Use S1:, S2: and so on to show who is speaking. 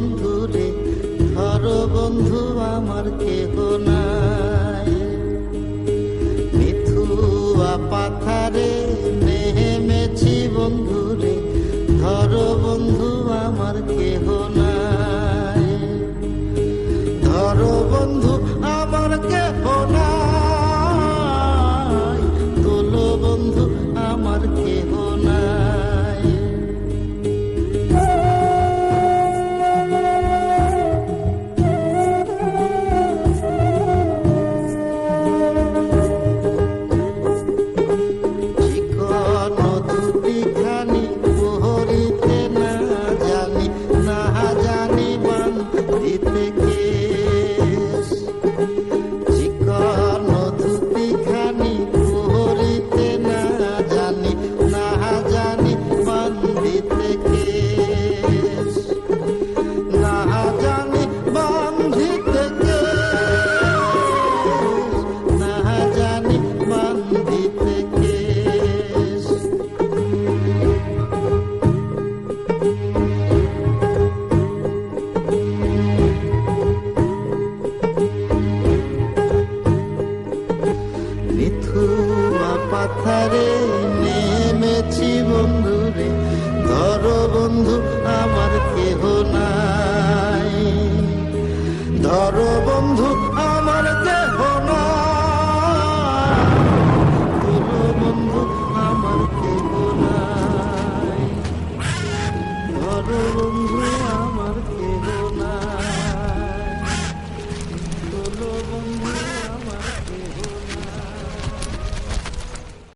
S1: বন্ধু রে, ধরো বন্ধু আমার কেহ নাই। মিথুয়া পাথারে নেমেছি বন্ধু রে, ধরো বন্ধু আমার কেহ নাই। ধরো বন্ধু আমার কেহ নাই, তোলো বন্ধু আমার কেহ